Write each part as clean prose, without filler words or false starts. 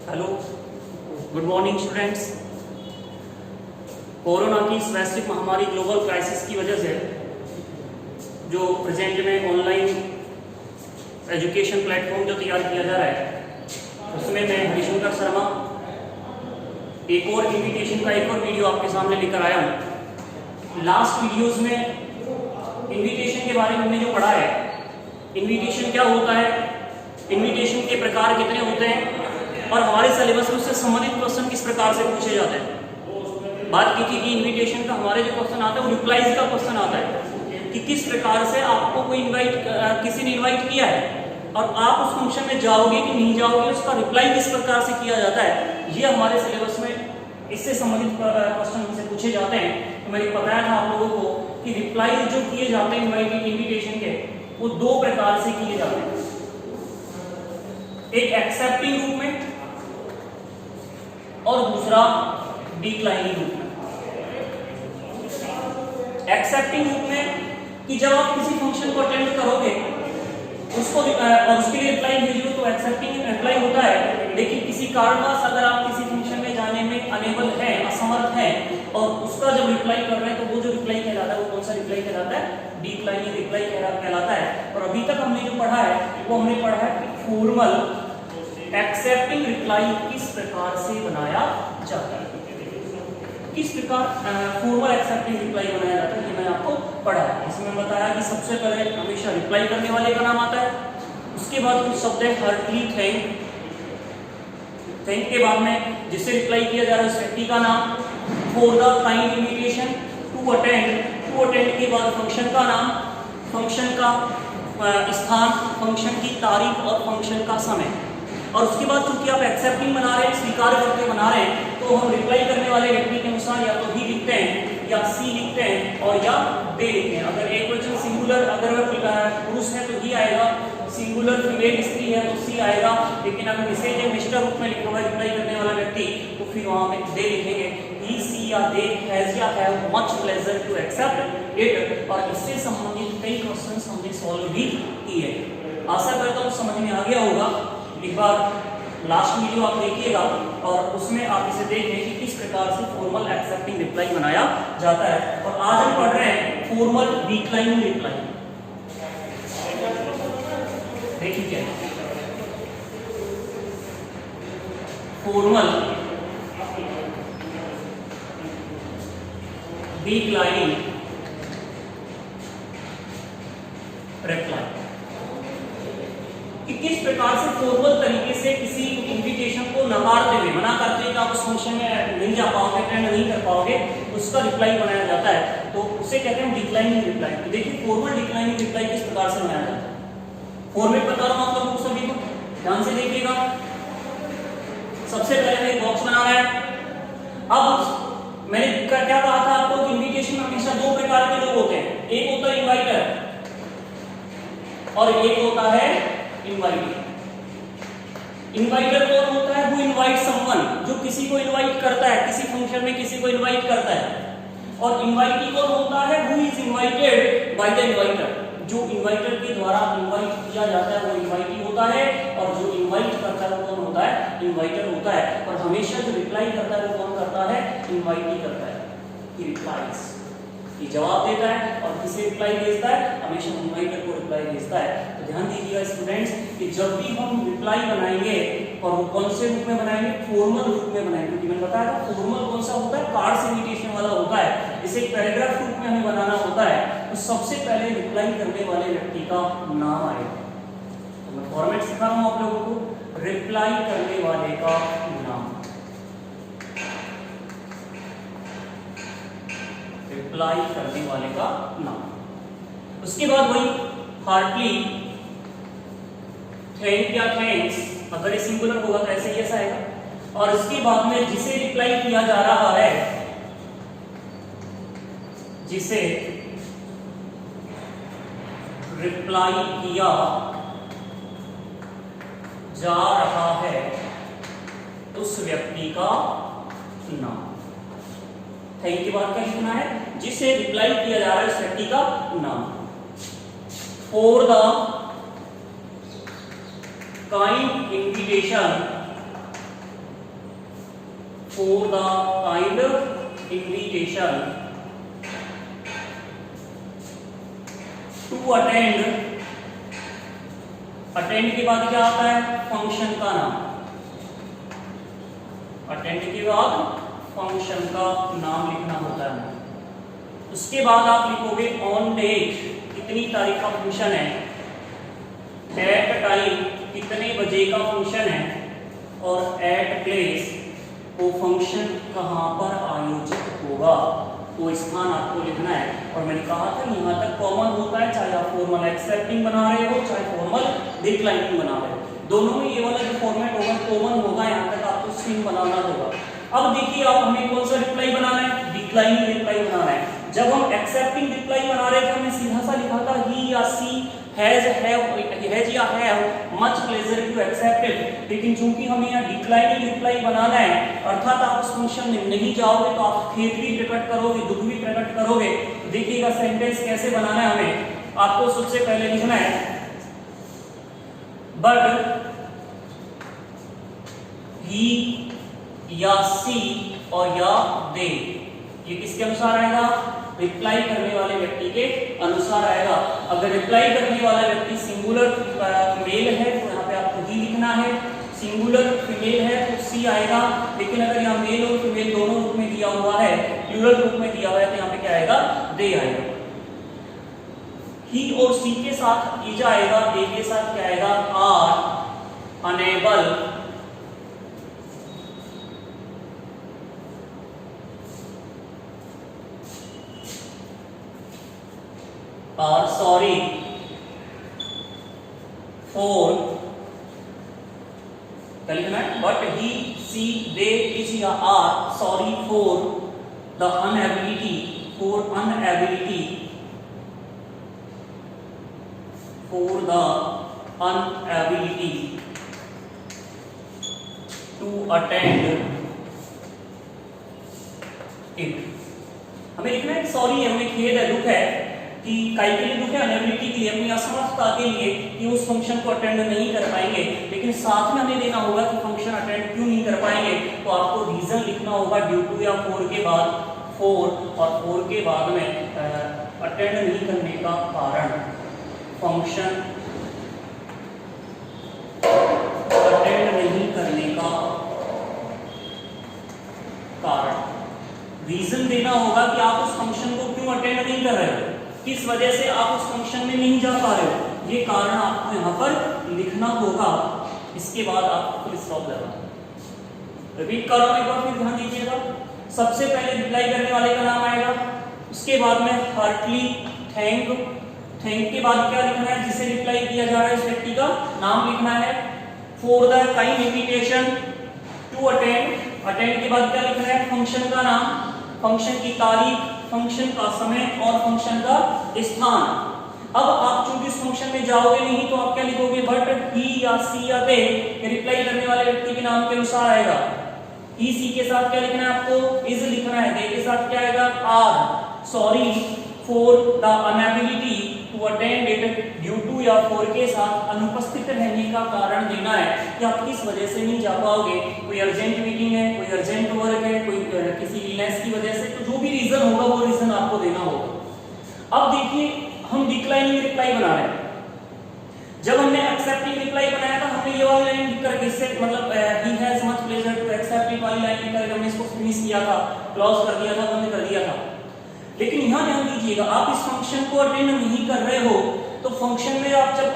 Hello, good morning students. Corona की इस वैश्विक महामारी ग्लोबल क्राइसिस की वजह से जो प्रेजेंट में ऑनलाइन एजुकेशन प्लेटफॉर्म जो तैयार किया जा रहा है उसमें मैं हरिशंकर शर्मा एक और इन्विटेशन का एक और वीडियो आपके सामने लेकर आया हूँ। लास्ट वीडियोस में इन्विटेशन के बारे में हमने जो पढ़ा है, इन्विटेशन क्या होता है, इन्विटेशन के प्रकार कितने होते हैं और हमारे सिलेबस में उससे संबंधित क्वेश्चन किस प्रकार से पूछे जाते हैं। बात की थी कि इन्विटेशन का हमारे जो क्वेश्चन आता है वो रिप्लाईज का क्वेश्चन आता है कि किस प्रकार से आपको कोई किसी ने इन्वाइट किया है और आप उस फंक्शन में जाओगे कि नहीं जाओगे, उसका रिप्लाई किस प्रकार से किया जाता है। ये हमारे सिलेबस में इससे संबंधित क्वेश्चन हमसे पूछे जाते हैं। तो मैंने बताया था आप लोगों को कि रिप्लाई जो किए जाते हैं इन्विटेशन के वो दो प्रकार से किए जाते हैं, एक एक्सेप्टिंग रूप में और दूसरा डिक्लाइनिंग रूप में। एक्सेप्टिंग रूप में कि जब आप किसी फंक्शन को अटेंड करोगे उसको और उसके लिए रिप्लाई भेजो तो एक्सेप्टिंग रिप्लाई होता है, लेकिन किसी कारणवश अगर आप किसी फंक्शन में जाने में अनेबल है, असमर्थ है और उसका जब रिप्लाई कर रहे हैं तो वो जो रिप्लाई कहलाता है वो कौन सा रिप्लाई कहलाता है, डिक्लाइनिंग रिप्लाई कहलाता है। और अभी तक हमने जो पढ़ा है वो हमने पढ़ा है कि फॉर्मल एक्सेप्टिंग रिप्लाई किस प्रकार से बनाया जाता है, किस प्रकार फॉर्मल एक्सेप्टिंग रिप्लाई बनाया जाता है, ये मैंने आपको पढ़ा है। इसमें बताया कि सबसे पहले हमेशा रिप्लाई करने वाले का नाम आता है, उसके बाद कुछ शब्द है हार्टली थैंक, थैंक के बाद में जिससे रिप्लाई किया जा रहा है उस व्यक्ति का नाम, for the kind invitation, to attend के बाद फंक्शन का नाम, फंक्शन का स्थान, फंक्शन की तारीख और फंक्शन का समय। और उसके बाद चूंकि आप एक्सेप्टिंग बना रहे हैं, स्वीकार करके बना रहे हैं, तो हम रिप्लाई करने वाले व्यक्ति के अनुसार या तो ही लिखते हैं या सी लिखते हैं और या दे लिखते हैं। अगर एक वचन सिंगुलर, अगर वह पुरुष है तो ही आएगा, सिंगुलर फीमेल स्त्री है तो सी आएगा, लेकिन अगर मिसेज या मिस्टर रूप में लिखा हुआ है रिप्लाई करने वाला व्यक्ति तो फिर वहां में दे लिखेंगे। ही, सी या दे, हैज या have much pleasure to accept it. और इससे संबंधित कई क्वेश्चंस हमने सॉल्व भी किए। आशा करता हूँ समझ में आ गया होगा। एक बार लास्ट वीडियो आप देखिएगा और उसमें आप इसे देखें कि किस प्रकार से फॉर्मल एक्सेप्टिंग रिप्लाई बनाया जाता है। और आज हम पढ़ रहे हैं फॉर्मल डिक्लाइनिंग रिप्लाई। देखिए क्या फॉर्मल डिक्लाइनिंग रिप्लाई कि किस प्रकार से फॉर्मल तरीके से किसी इन्विटेशन को नकारते हुए, मना करते हुए कि आप उस फंक्शन में नहीं जा पाओगे, अटेंड नहीं कर पाओगे, उसका रिप्लाई बनाया जाता है, तो उसे कहते हैं डिक्लाइनिंग रिप्लाई। तो देखिए फॉर्मल डिक्लाइनिंग रिप्लाई किस प्रकार से बनाया जाता है। फॉर्मेट बता रहा हूं आप लोगों को सभी को, ध्यान से देखिएगा। सबसे पहले एक बॉक्स बनाना है। अब मैंने क्या कहा था आपको कि इन्विटेशन में हमेशा दो प्रकार के लोग होते हैं, एक होता है इन्वाइटर और एक होता है इनवाइटी। इनवाइटर कौन होता है? वो इनवाइट समवन, जो किसी को इनवाइट करता है, किसी फंक्शन में किसी को इनवाइट करता है। और इनवाइटी कौन होता है? Who is invited by the inviter, जो इनवाइटर के द्वारा इनवाइट किया जाता है वो इनवाइटी होता है, और जो इनवाइट करता है वो कौन होता है? इनवाइटर होता है। और हमेशा जो रिप्लाई करता है वो कौन करता है? इनवाइटी करता है। ही रिप्लाइज, ये जवाब देता है। और किसे रिप्लाई भेजता है? हमेशा इनवाइटर को रिप्लाई भेजता है। तो ध्यान दीजिएगा स्टूडेंट्स कि जब भी हम रिप्लाई बनाएंगे और वो कौन से रूप में बनाएंगे? फॉर्मल रूप में बनाएंगे। क्योंकि मैंने बताया था फॉर्मल कौन सा होता है? कार्ड्स इन्विटेशन वाला होता है, इसे पैराग्राफ रूप में हमें बनाना होता है। तो सबसे पहले रिप्लाई करने वाले व्यक्ति का नाम आएगा। तो मैं फॉर्मेट सिखा रहा हूं आप लोगों को, रिप्लाई करने वाले का नाम, रिप्लाई करने वाले का नाम। उसके बाद वही हार्टली थैंक या थैंक्स, अगर ये सिंगुलर होगा तो ऐसे ही ऐसा आएगा। और इसके बाद में जिसे रिप्लाई किया जा रहा है, जिसे रिप्लाई किया जा रहा है उस व्यक्ति का नाम। थैंक के बाद क्या लिखना है? जिसे रिप्लाई किया जा रहा है उस व्यक्ति का नाम। For the kind invitation for the kind invitation to attend। Attend के बाद क्या आता है? फंक्शन का नाम। अटेंड के बाद फंक्शन का नाम लिखना होता है। उसके बाद आप लिखोगे ऑन डेट, कितनी तारीख का फंक्शन है, एट टाइम, कितने बजे का फंक्शन है, और एट प्लेस, वो फंक्शन कहाँ पर आयोजित होगा, वो स्थान आपको लिखना है। और मैंने कहा था यहाँ तक कॉमन होता है, चाहे आप फॉर्मल एक्सेप्टिंग बना रहे हो चाहे फॉर्मल डिक्लाइनिंग बना रहे हो, दोनों में ये वाला जो फॉर्मेट होगा कॉमन होगा। यहाँ तक आपको स्ट्रिंग बनाना होगा। अब देखिए आप हमें कौन सा रिप्लाई बनाना है? डिक्लाइनिंग रिप्लाई बनाना है। जब हम एक्सेप्टिंग रिप्लाई बना रहे थे हमने सीधा सा लिखा था ही या सी हैज या have much pleasure to accept it. लेकिन चूंकि हमें यहाँ डिक्लाइनिंग रिप्लाई बनाना है, अर्थात आप उस फंक्शन में नहीं जाओगे तो आप खेद भी प्रकट करोगे, दुख भी प्रकट करोगे। देखिएगा सेंटेंस कैसे बनाना है हमें। आपको सबसे पहले लिखना है बट ही या सी और या दे, ये किसके अनुसार आएगा? रिप्लाई करने वाले व्यक्ति के अनुसार आएगा। अगर रिप्लाई करने वाला व्यक्ति सिंगुलर मेल है तो यहाँ पे आपको ही लिखना है, सिंगुलर फीमेल है तो सी आएगा। लेकिन अगर यहाँ मेल और फीमेल दोनों रूप में दिया हुआ है, प्लूरल रूप में दिया हुआ है, तो यहाँ पे क्या आएगा? दे आएगा। ही और सी के साथ इज आएगा, दे के साथ क्या आएगा? Are unable are sorry for, क्या लिखना है? But he, she, they, is या are sorry for the inability to attend it। हमें लिखना है सॉरी है, हमें खेद है, दुख है कि काई के लिए दुख है, अनेबिलिटी के लिए, अपनी असमर्थता के लिए कि उस फंक्शन को अटेंड नहीं कर पाएंगे। लेकिन साथ में हमें देना होगा कि फंक्शन अटेंड क्यों नहीं कर पाएंगे, तो आपको रीजन लिखना होगा ड्यू टू या फॉर के बाद फॉर, और फॉर के बाद में अटेंड नहीं करने का कारण, फंक्शन अटेंड नहीं करने का कारण। रीजन देना होगा कि आप उस फंक्शन को क्यों अटेंड नहीं कर रहे हो, किस वजह से आप उस फंक्शन में नहीं जा पा रहे हो, ये कारण आपको यहाँ पर लिखना होगा। इसके बाद आपको फुल स्टॉप लगाना। रिपीट कर रहा हूं एक बार, फिर ध्यान दीजिएगा। सबसे पहले रिप्लाई करने वाले का नाम आएगा, उसके बाद में हार्टली थैंक, थैंक के बाद क्या लिखना है? जिसे रिप्लाई किया जा रहा है उस व्यक्ति का नाम लिखना है। For the kind invitation to attend, attend के बाद क्या लिखना है? फंक्शन का नाम, फंक्शन की तारीख, फंक्शन का समय और फंक्शन का स्थान। अब आप चूंकि इस फंक्शन में जाओगे नहीं तो आप क्या लिखोगे? बट ही या सी या दे, रिप्लाई करने वाले व्यक्ति के नाम के अनुसार आएगा। ही सी के साथ क्या लिखना है आपको? इज लिखना है। दे के साथ क्या आएगा? Are sorry for the inability to attend it, due to या फॉर के साथ अनुपस्थित रहने का कारण देना है कि आप किस वजह से नहीं जा पाओगे। कोई अर्जेंट मीटिंग है, कोई अर्जेंट वर्क है, कोई किसी इलनेस की वजह से, तो जो भी रीजन होगा वो रीजन आपको देना होगा। अब देखिए हम डिक्लाइनिंग रिप्लाई बना रहे हैं। जब हमने एक्सेप्टिंग रिप्लाई बनाया था हमने ये वाली लाइन लिख करके, इससे मतलब he has much pleasure to accept it वाली लाइन लिख करके हमने इसको फिनिश किया था, क्लोज कर दिया था, बंद कर दिया था। लेकिन यहाँ ध्यान दीजिएगा, आप इस फंक्शन को अटेंड नहीं कर रहे हो तो फंक्शन में आप जब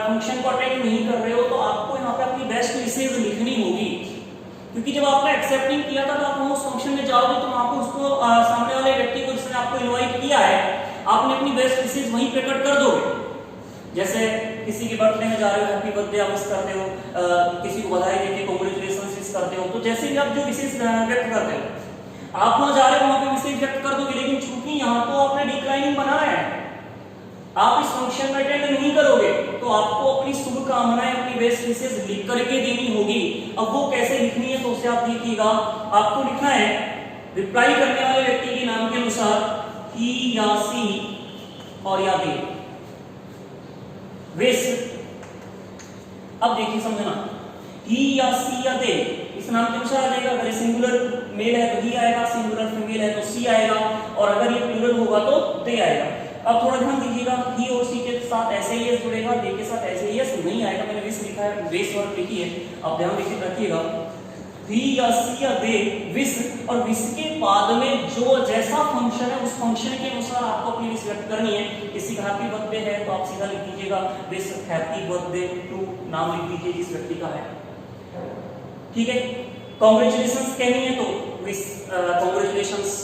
फंक्शन को अटेंड नहीं कर रहे हो तो आपको यहाँ पे अपनी बेस्ट विशेष लिखनी होगी। क्योंकि जब आपने एक्सेप्टिंग किया था तो आप उस फंक्शन में जाओगे तो वहां पर उसको सामने वाले व्यक्ति को जिसने आपको इनवाइट किया है, आपने अपनी बेस्ट विशेष वहीं प्रकट कर दोगे। जैसे किसी के बर्थडे में जा रहे हो, हैप्पी बर्थडे आप विश करते हो, किसी को बधाई देके कांग्रेचुलेशंस विश करते हो, तो जैसे भी आप जो विशेष व्यक्त करते हो, आप वहां जा रहे हो वहां पे विशेष व्यक्त कर दोगे। लेकिन चूंकि यहाँ तो आपने डिक्लाइनिंग बनाया है, आप इस फंक्शन में अटेंड नहीं करोगे तो आपको अपनी शुभकामनाएं, अपनी बेस्ट विशेस लिख करके देनी होगी। अब वो कैसे लिखनी है तो उसे आप देखिएगा। आपको लिखना है रिप्लाई करने वाले व्यक्ति के नाम के अनुसार ही या सी और या दे विश। अब देखिए समझना, ही या सी या दे, इस इसके नाम के अनुसार आ जाएगा। अगर ये सिंगुलर मेल है तो ही आएगा, सिंगुलर फीमेल है तो सी आएगा, और अगर ये प्लूरल होगा तो दे आएगा। अब थोड़ा ध्यान दीजिएगा, ही और सी के साथ ऐसे ही एस जुड़ेगा, दे के साथ ऐसे ही एस नहीं आएगा। मैंने विस लिखा है, बेस वर्ड लिखी है, आप ध्यान रखिएगा। ही या सी या दे, विस, और विस के बाद में जो जैसा फंक्शन है उस फंक्शन के अनुसार आपको अपनी विस व्यक्त करनी है। किसी का हैप्पी बर्थडे है तो आप सीधा लिख दीजिएगा विस हैप्पी बर्थडे टू, नाम लिख दीजिए जिस व्यक्ति का है, ठीक है। कांग्रेचुलेशंस कहनी है तो विस कांग्रेचुलेशंस,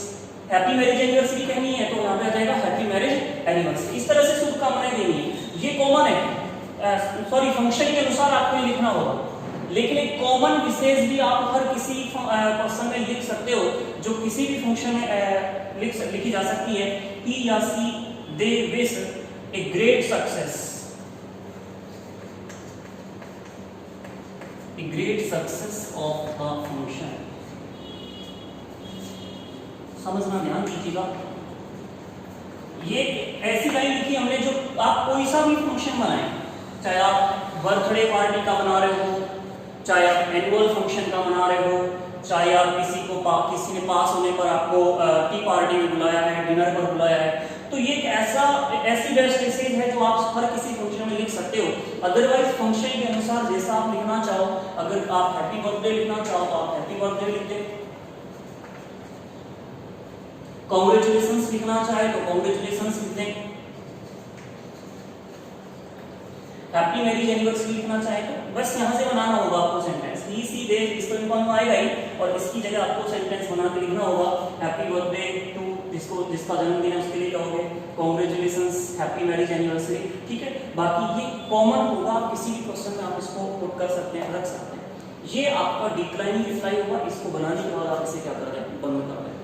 हैप्पी मैरिज एनिवर्सरी कहनी है तो यहाँ पे आ जाएगा हैप्पी मैरिज एनिवर्सरी। इस तरह से शुभकामनाएं देनी है, ये कॉमन है, सॉरी फंक्शन के अनुसार आपको लिखना होगा। लेकिन एक कॉमन विशेष भी आप हर किसी पर्सन में लिख सकते हो, जो किसी भी फंक्शन में लिखी जा सकती है। ही या she they wish a great success, a great success of the function. समझना, ध्यान दीजिएगा, ये ऐसी लाइन लिखी हमने जो आप कोई सा भी फंक्शन बनाए, चाहे आप बर्थडे पार्टी का बना रहे हो, चाहे आप एनुअल फंक्शन का मना रहे हो, चाहे आप किसी ने पास होने पर आपको टी पार्टी में बुलाया है, डिनर पर बुलाया है, तो ये एक ऐसी बेस्ट मैसेज है जो आप हर किसी फंक्शन में लिख सकते हो। अदरवाइज फंक्शन के अनुसार जैसा आप लिखना चाहो, अगर आप हैप्पी बर्थडे लिखना चाहो तो आप हैप्पी बर्थडे लिख दे, कांग्रेचुलेशंस लिखना चाहे तो कांग्रेचुलेशंस लिख दें, हैप्पी मैरिज एनिवर्सरी लिखना चाहे तो बस यहाँ से बनाना होगा आपको सेंटेंस। ही सी दे इसको इनकॉन आएगा ही, और इसकी जगह आपको सेंटेंस बना के लिखना होगा हैप्पी बर्थडे टू, जिसका जन्मदिन है उसके लिए कहोगे कांग्रेचुलेशंस हैप्पी मैरिज एनिवर्सरी, ठीक है। बाकी ये कॉमन होगा, आप किसी भी क्वेश्चन में आप इसको पुट कर सकते हैं, रख सकते हैं। ये आपका डिक्लाइनिंग रिप्लाई होगा, इसको बनाने के बाद आप इसे क्या कर दें, बंद कर दें।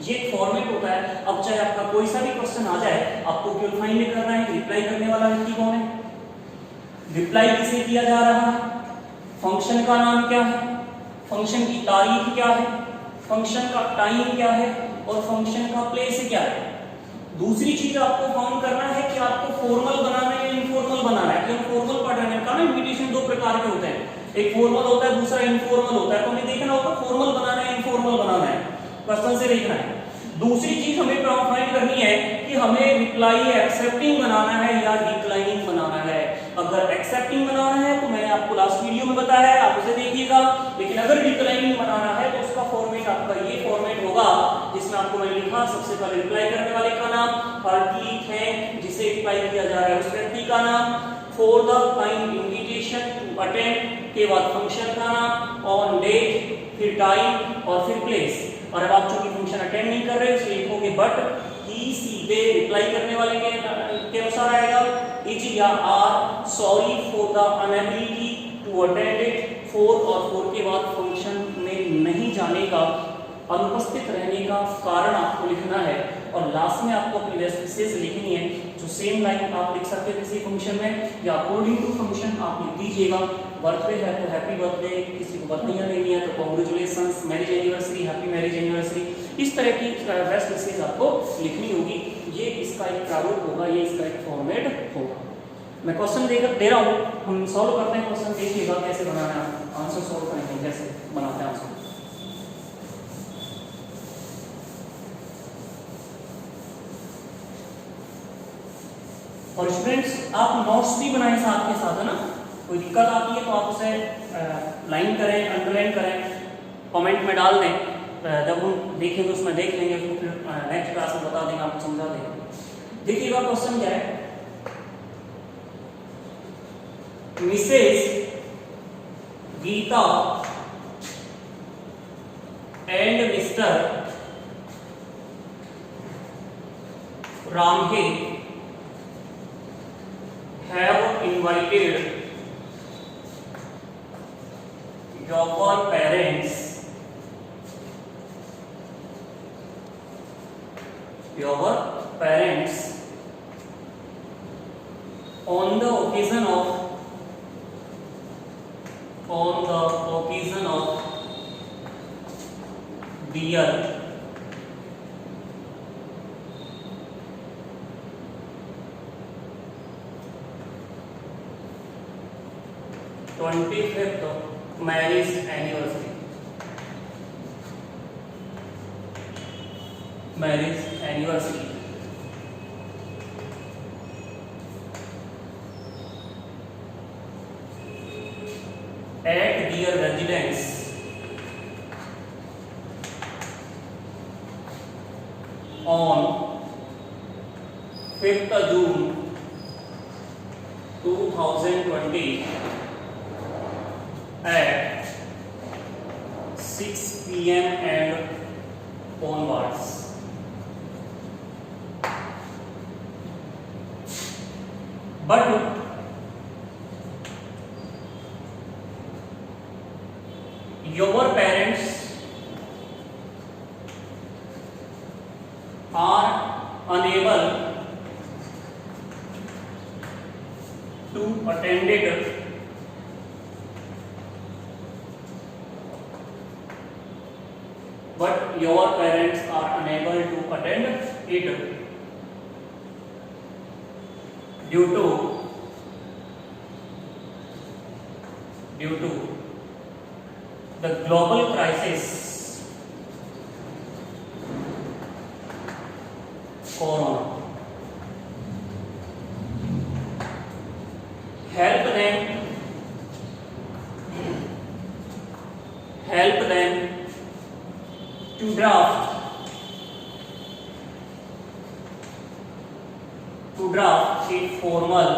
ये एक फॉर्मेट होता है। अब चाहे आपका कोई सा भी क्वेश्चन आ जाए, आपको केवल फाइंड करना है रिप्लाई करने वाला व्यक्ति कौन है, रिप्लाई किसे किया जा रहा है, फंक्शन का नाम क्या है, फंक्शन की तारीख क्या है, फंक्शन का टाइम क्या है, और फंक्शन का प्लेस क्या है। दूसरी चीज आपको फाउंड करना है कि आपको फॉर्मल बनाना है या इनफॉर्मल बनाना है। क्यों फॉर्मल पढ़ रहे हैं, कहा ना इन्विटेशन दो प्रकार के होते हैं, एक फॉर्मल होता है, दूसरा इनफॉर्मल होता है। तो हमें देखना होगा फॉर्मल बनाना है इनफॉर्मल बनाना है, क्वेश्चन से देखना है। दूसरी चीज हमें फाइंड करनी है कि हमें रिप्लाई एक्सेप्टिंग बनाना है या डिक्लाइनिंग बनाना है। अगर एक्सेप्टिंग बनाना है तो मैंने आपको लास्ट वीडियो में बताया है, आप उसे देखिएगा। लेकिन अगर डिक्लाइनिंग बनाना है तो उसका फॉर्मेट आपका ये फॉर्मेट होगा, जिसमें आपको मैंने लिखा सबसे पहले रिप्लाई करने वाले का नाम, हार्टली थैंक जिसे रिप्लाई किया जा रहा है उस व्यक्ति का नाम, for the kind invitation to attend के बाद फंक्शन का नाम, ऑन डेट, फिर टाइम और फिर प्लेस। और अब आप चूंकि फंक्शन अटेंड नहीं कर रहे इसलिए लिखोगे बट ही सीधे रिप्लाई करने वाले के अनुसार आएगा, इज या are sorry for the inability to attend it, for और फॉर के बाद फंक्शन में नहीं जाने का, अनुपस्थित रहने का कारण आपको लिखना है। और लास्ट में आपको अपनी बेस्ट विशेष लिखनी है, जो सेम लाइन आप लिख सकते हैं किसी फंक्शन में, या अकॉर्डिंग टू फंक्शन आप लिख दीजिएगा। बर्थडे है तो हैप्पी बर्थडे, किसी को बधाइयाँ देनी है तो congratulations, marriage anniversary happy marriage anniversary. इस तरह की बेस्ट विशेष आपको लिखनी होगी। ये इसका एक प्रारूप होगा, ये इसका एक फॉर्मेट होगा। मैं क्वेश्चन दे रहा हूँ, हम सॉल्व करते हैं क्वेश्चन, देखिएगा कैसे बनाना है, आंसर सॉल्व करेंगे कैसे बनाते हैं आंसर। और स्टूडेंट्स आप नोट्स भी बनाएं साथ के साथ, है ना। कोई दिक्कत आती है तो आप उसे लाइन करें, अंडरलाइन करें, कमेंट में डाल दें। जब हम देखेंगे उसमें देख लेंगे, तो फिर नेक्स्ट क्लास में बता देंगे, आपको समझा देंगे। देखिएगा क्वेश्चन क्या है, मिसेस गीता एंड मिस्टर रामके have invited your parents on the occasion of their 25th marriage anniversary. Marriage anniversary. Eight there residence on 5th June 2020 at 6 p.m. and onwards. But your parents are unable to attend it but your parents are unable to attend it due to the global crisis corona. Help them to draft a formal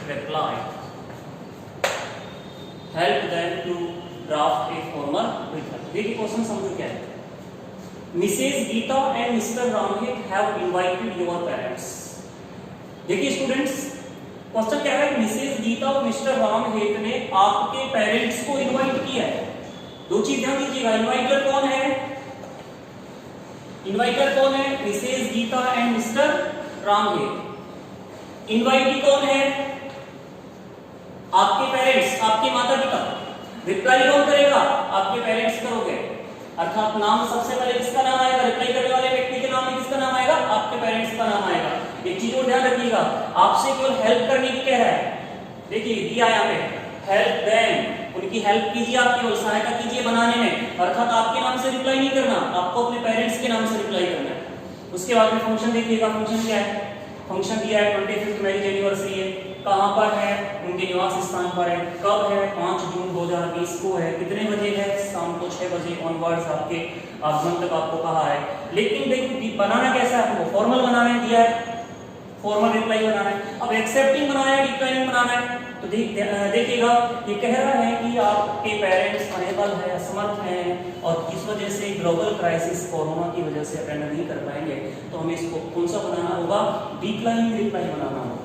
reply. Help them to draft a formal reply. देखिए question समझो क्या है। Mrs Geeta and Mr Ramhit have invited your parents. देखिए students, question क्या है, Mrs Gita और mister Ramhit ने आपके पेरेंट्स को इनवाइट किया है। दो चीज ध्यान दीजिएगा, इनवाइटर कौन है? इनवाइटर कौन है? Mrs Geeta and Mr Ramhit. Invitee कौन है? आपके पेरेंट्स, आपके माता पिता। रिप्लाई कौन करेगा? आपके पेरेंट्स करोगे। अर्थात नाम सबसे पहले किसका नाम आएगा? रिप्लाई करने वाले व्यक्ति के नाम में किसका नाम आएगा? आपके पेरेंट्स का नाम आएगा। एक चीज और ध्यान रखिएगा, आपसे केवल हेल्प करने की कह रहा है। देखिए दिया यहाँ पे, हेल्प देम, उनकी हेल्प कीजिए, आप केवल सहायता कीजिए बनाने में। अर्थात आपके नाम से रिप्लाई नहीं करना, आपको अपने पेरेंट्स के नाम से रिप्लाई करना है। उसके बाद में फंक्शन देखिएगा, फंक्शन क्या है? फंक्शन दिया है 25th मैरिज एनिवर्सरी है। कहां पर है? उनके निवास स्थान पर है। कब है? 5 जून 2020 को है। कितने बजे है? शाम को 6 बजे ऑनवर्ड्स आपके आगमन तक आपको कहा है। लेकिन देखिए बनाना कैसा है, आपको फॉर्मल बनाना है, दिया है फॉर्मल रिप्लाई बनाना है। अब एक्सेप्टिंग बनाना है, डिक्लाइनिंग बनाना है। तो देखिएगा ये कह रहा है कि आपके पेरेंट्स अनेबल है, असमर्थ हैं और किस वजह से ग्लोबल क्राइसिस कोरोना की वजह से अटेंड नहीं कर पाएंगे। तो हमें इसको कौन सा बनाना होगा? डिक्लाइनिंग रिप्लाई बनाना होगा।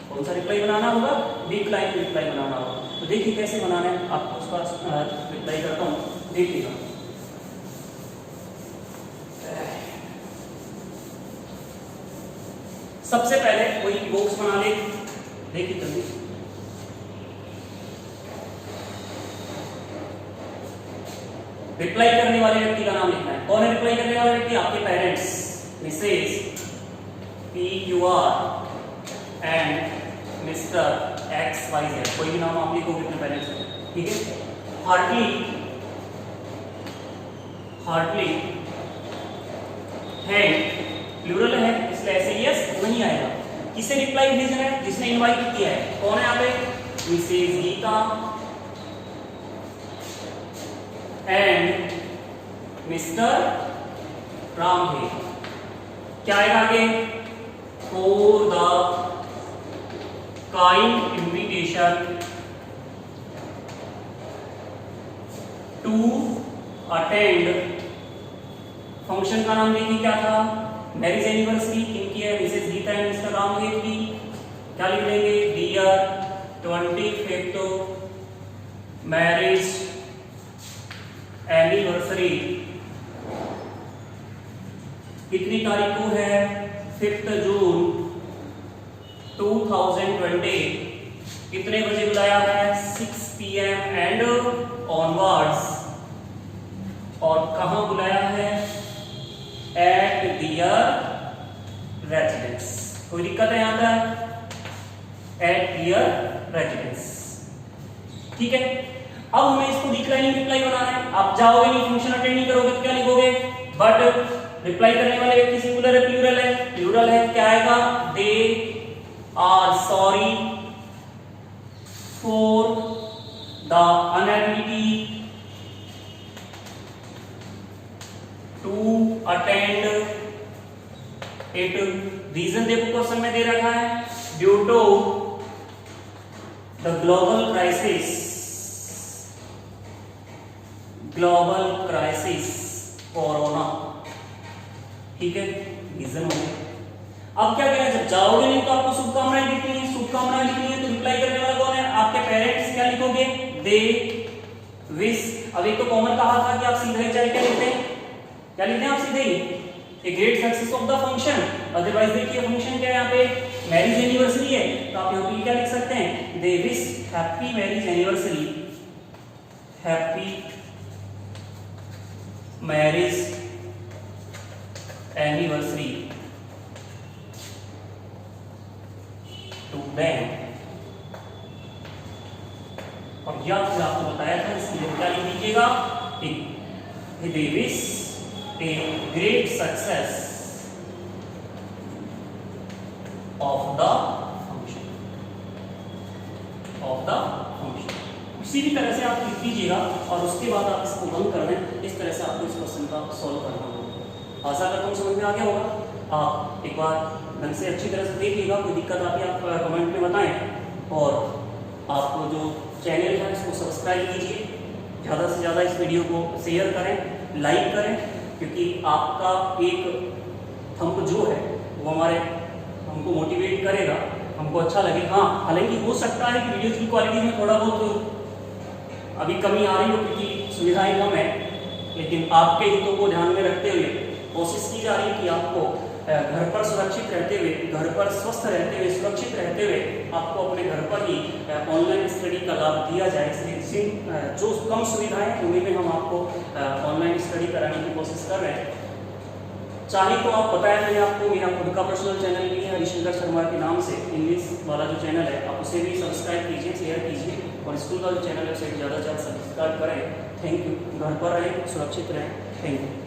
कौन सा रिप्लाई बनाना होगा? डिक्लाइनिंग रिप्लाई बनाना होगा। तो देखिए कैसे बनाना है, आपको उसका रिप्लाई करता हूँ, देखिएगा। सबसे पहले कोई बॉक्स बना ले, देखिए जल्दी। रिप्लाई करने वाले व्यक्ति का नाम लिखना है। कौन है रिप्लाई करने वाला व्यक्ति? आपके parents, Mrs PQR and Mr XYZ। कोई भी नाम आप लिखोगे अपने पेरेंट्स का, ठीक है। हार्टली हैंड प्लूरल है, इसलिए ऐसे यस नहीं आएगा। किसे रिप्लाई भेजना है? जिसने इनवाइट किया है। कौन है यहाँ पे? Mrs Geeta and Mr Ramhit. क्या आएगा आगे? For the kind invitation to attend. Function का नाम देखिए क्या था? Marriage anniversary. किनकी है? Mrs Geeta and Mr Ramhit की। क्या लिख देंगे? Dear 25th marriage anniversary. कितनी तारीख को है? 5th जून 2020। कितने बजे बुलाया है? 6 PM एंड ऑनवर्ड्स। और कहां बुलाया है? At their residence. कोई दिक्कत है यहां तक? एट दियर रेजिडेंस, ठीक है। अब हमें इसको डिक्लाइनिंग रिप्लाई बनाना है। आप जाओगे नहीं, फंक्शन अटेंड नहीं करोगे तो क्या लिखोगे? बट रिप्लाई करने वाले व्यक्ति सिंगुलर है प्लूरल है? प्लूरल है, क्या आएगा? They are sorry for the inability to attend it. Reason देखो क्वेश्चन में दे रखा है, due to the global crisis corona. ठीक है, रीजन हो गया। अब क्या कहना है, जब जाओगे नहीं तो आपको शुभकामनाएं लिखनी है, शुभकामनाएं लिखनी है तो रिप्लाई करने वाला कौन है? आपके पेरेंट्स। क्या लिखोगे? They wish. अब एक तो कॉमन कहा था कि आप सीधा ही चाहे क्या लिखते हैं? क्या लिखते हैं आप सीधे ही? A great success of the function. Otherwise देखिए फंक्शन क्या है यहाँ पे? मैरिज एनिवर्सरी है, तो आप यहाँ पे क्या लिख सकते हैं? They wish happy marriage anniversary, happy marriage anniversary to them. और यह फिर आपको बताया था, इसलिए क्या लिख दीजिएगा? दे wish a great success of the function, इसी भी तरह से आप लिख दीजिएगा और उसके बाद आप इसको बंद कर दें। इस तरह से आपको इस क्वेश्चन का सॉल्व करना होगा। आशा करता हूँ समझ में आ गया होगा। आप एक बार ढंग से अच्छी तरह से देखिएगा, कोई दिक्कत आती है आप कमेंट में बताएं। और आप जो चैनल है इसको सब्सक्राइब कीजिए, ज़्यादा से ज़्यादा इस वीडियो को शेयर करें, लाइक करें, क्योंकि आपका एक थंब जो है वो हमको मोटिवेट करेगा, हमको अच्छा लगे। हाँ, हालांकि हो सकता है कि वीडियो की क्वालिटी में थोड़ा बहुत अभी कमी आ रही हो क्योंकि सुविधाएं कम है, लेकिन आपके हितों को ध्यान में रखते हुए कोशिश की जा रही है कि आपको घर पर सुरक्षित रहते हुए, घर पर स्वस्थ रहते हुए, सुरक्षित रहते हुए आपको अपने घर पर ही ऑनलाइन स्टडी का लाभ दिया जाए। इसलिए जो कम सुविधाएं हैं उन्हीं में हम आपको ऑनलाइन स्टडी कराने की कोशिश कर रहे हैं। चाहे तो आप बताया मैंने आपको, मेरा खुद का पर्सनल चैनल भी है हरिशंकर शर्मा के नाम से, इंग्लिश वाला जो चैनल है आप उसे भी सब्सक्राइब कीजिए, शेयर कीजिए, और स्कूल का जो चैनल है उसे ज़्यादा से ज़्यादा सब्सक्राइब करें। Thank you. घर पर रहें, सुरक्षित रहें। Thank you.